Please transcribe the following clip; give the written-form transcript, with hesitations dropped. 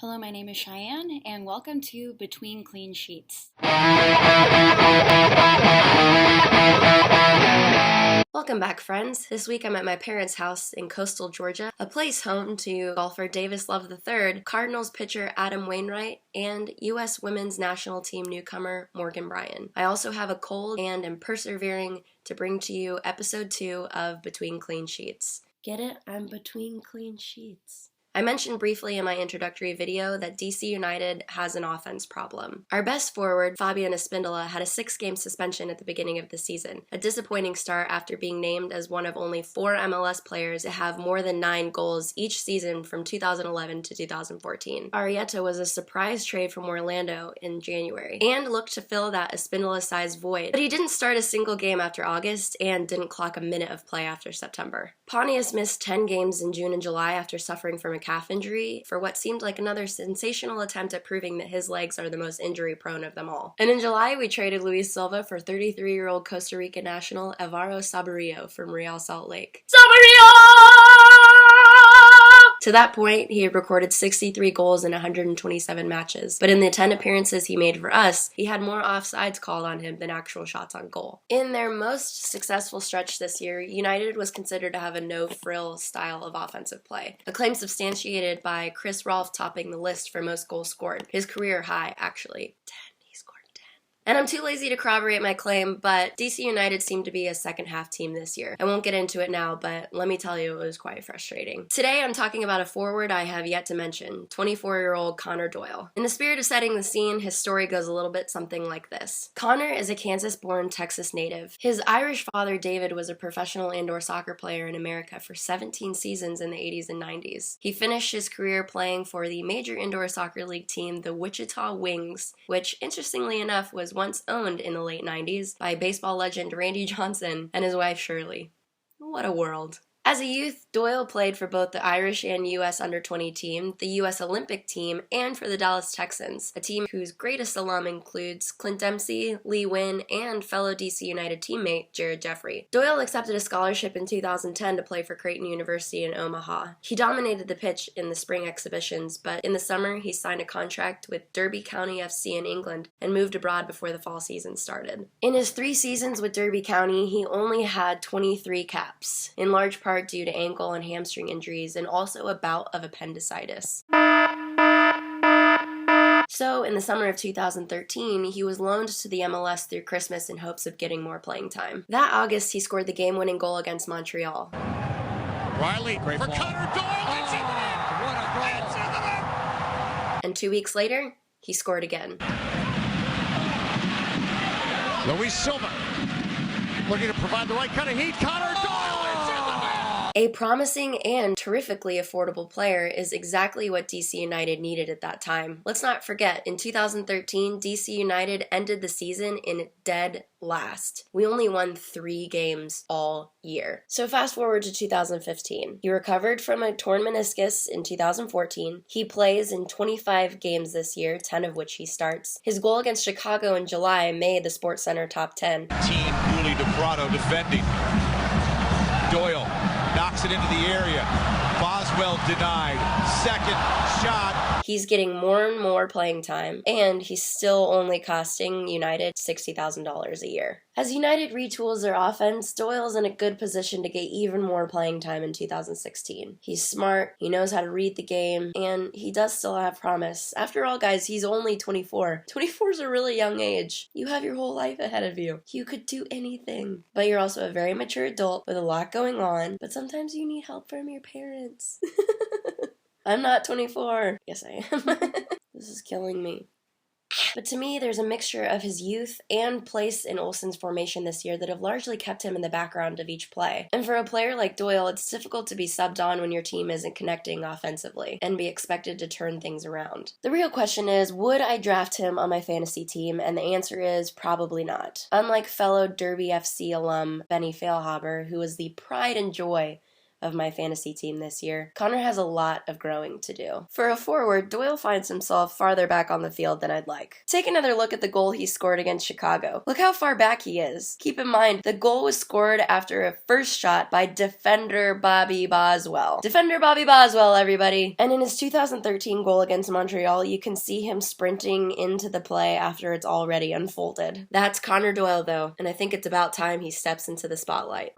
Hello, my name is Cheyenne, and welcome to Between Clean Sheets. Welcome back, friends. This week I'm at my parents' house in coastal Georgia, a place home to golfer Davis Love III, Cardinals pitcher Adam Wainwright, and U.S. Women's National Team newcomer Morgan Brian. I also have a cold and am persevering to bring to you episode 2 of Between Clean Sheets. Get it? I'm between clean sheets. I mentioned briefly in my introductory video that DC United has an offense problem. Our best forward, Fabian Espindola, had a 6-game suspension at the beginning of the season, a disappointing start after being named as one of only 4 MLS players to have more than 9 goals each season from 2011 to 2014. Arrieta was a surprise trade from Orlando in January, and looked to fill that Espindola-sized void, but he didn't start a single game after August, and didn't clock a minute of play after September. Pontius missed 10 games in June and July after suffering from a calf injury for what seemed like another sensational attempt at proving that his legs are the most injury-prone of them all. And in July, we traded Luis Silva for 33-year-old Costa Rica national Alvaro Saborio from Real Salt Lake. To that point, he had recorded 63 goals in 127 matches, but in the 10 appearances he made for us, he had more offsides called on him than actual shots on goal. In their most successful stretch this year, United was considered to have a no-frill style of offensive play, a claim substantiated by Chris Rolfe topping the list for most goals scored, his career high, actually. 10. And I'm too lazy to corroborate my claim, but DC United seemed to be a second-half team this year. I won't get into it now, but let me tell you, it was quite frustrating. Today, I'm talking about a forward I have yet to mention, 24-year-old Connor Doyle. In the spirit of setting the scene, his story goes a little bit something like this. Connor is a Kansas-born Texas native. His Irish father, David, was a professional indoor soccer player in America for 17 seasons in the 80s and 90s. He finished his career playing for the major indoor soccer league team, the Wichita Wings, which, interestingly enough, was once owned in the late 90s by baseball legend Randy Johnson and his wife Shirley. What a world. As a youth, Doyle played for both the Irish and U.S. under-20 team, the U.S. Olympic team, and for the Dallas Texans, a team whose greatest alum includes Clint Dempsey, Lee Wynn, and fellow DC United teammate Jared Jeffrey. Doyle accepted a scholarship in 2010 to play for Creighton University in Omaha. He dominated the pitch in the spring exhibitions, but in the summer he signed a contract with Derby County FC in England and moved abroad before the fall season started. In his 3 seasons with Derby County, he only had 23 caps, in large part due to ankle and hamstring injuries and also a bout of appendicitis. So, in the summer of 2013, he was loaned to the MLS through Christmas in hopes of getting more playing time. That August, he scored the game-winning goal against Montreal. Riley, great for ball. Connor Doyle, it's in the net! What a goal! It's in the net! And 2 weeks later, he scored again. Luis Silva, looking to provide the right kind of heat. Connor Doyle, it's in the net! A promising and terrifically affordable player is exactly what DC United needed at that time. Let's not forget, in 2013, DC United ended the season in dead last. We only won 3 games all year. So fast forward to 2015. He recovered from a torn meniscus in 2014. He plays in 25 games this year, 10 of which he starts. His goal against Chicago in July made the SportsCenter top 10. Team Uli DePrado defending. Doyle knocks it into the area. Boswell denied. Second shot. He's getting more and more playing time, and he's still only costing United $60,000 a year. As United retools their offense, Doyle's in a good position to get even more playing time in 2016. He's smart, he knows how to read the game, and he does still have promise. After all, guys, he's only 24. 24 is a really young age. You have your whole life ahead of you. You could do anything. But you're also a very mature adult with a lot going on, but sometimes you need help from your parents. I'm not 24. Yes, I am. This is killing me. But to me, there's a mixture of his youth and place in Olsen's formation this year that have largely kept him in the background of each play. And for a player like Doyle, it's difficult to be subbed on when your team isn't connecting offensively and be expected to turn things around. The real question is, would I draft him on my fantasy team? And the answer is probably not. Unlike fellow Derby FC alum Benny Feilhaber, who was the pride and joy of my fantasy team this year. Connor has a lot of growing to do. For a forward, Doyle finds himself farther back on the field than I'd like. Take another look at the goal he scored against Chicago. Look how far back he is. Keep in mind, the goal was scored after a first shot by defender Bobby Boswell. Defender Bobby Boswell, everybody! And in his 2013 goal against Montreal, you can see him sprinting into the play after it's already unfolded. That's Connor Doyle, though, and I think it's about time he steps into the spotlight.